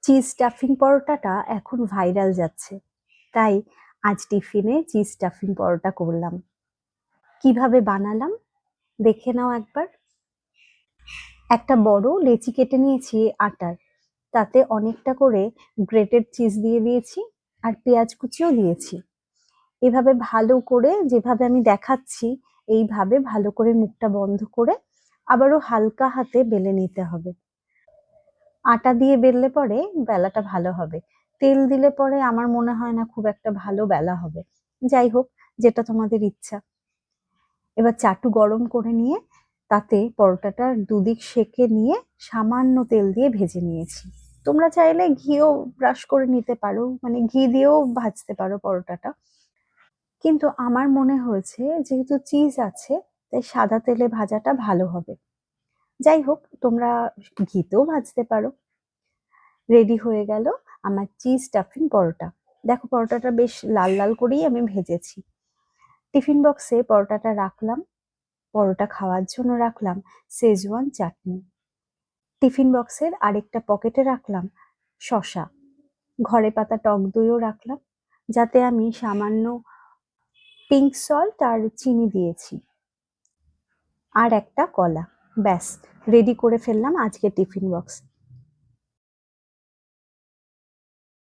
Cheese stuffing পরোটাটা এখন viral যাচ্ছে, তাই আজ টিফিনে চিজ স্টাফিং পরোটা করলাম। কিভাবে বানালাম দেখে নাও একবার। একটা বড় লেচি কেটে নিয়েছি আটার, তাতে অনেকটা করে গ্রেটেড চিজ দিয়ে দিয়েছি আর পেঁয়াজ কুচিও দিয়েছি। এভাবে ভালো করে, যেভাবে আমি দেখাচ্ছি এইভাবে ভালো করে মুখটা বন্ধ করে আবারও হালকা হাতে বেলে নিতে হবে। আটা দিয়ে বেললে পরে বেলাটা ভালো হবে, তেল দিলে পরে আমার মনে হয় না খুব একটা ভালো বেলা হবে। যাই হোক, যেটা তোমাদের ইচ্ছা। এবার চাটু গরম করে নিয়ে তাতে পরোটাটার দুদিক সেঁকে নিয়ে সামান্য তেল দিয়ে ভেজে নিয়েছি। তোমরা চাইলে ঘিও ব্রাশ করে নিতে পারো, মানে ঘি দিয়েও ভাজতে পারো পরোটাটা। কিন্তু আমার মনে হয়েছে যেহেতু চিজ আছে, তাই সাদা তেলে ভাজাটা ভালো হবে। যাই হোক, তোমরা ঘিতেও ভাজতে পারো। রেডি হয়ে গেল আমার চিজ স্টাফিং পরোটা। দেখো, পরোটাটা বেশ লাল লাল করেই আমি ভেজেছি। টিফিন বক্সে পরোটাটা রাখলাম। পরোটা খাওয়ার জন্য রাখলাম শেজওয়ান চাটনি। টিফিন বক্সের আরেকটা পকেটে রাখলাম শসা। ঘরে পাতা টক দইও রাখলাম, যাতে আমি সামান্য পিঙ্ক সল্ট আর চিনি দিয়েছি, আর একটা কলা। ব্যাস, রেডি করে ফেললাম আজকে টিফিন বক্স।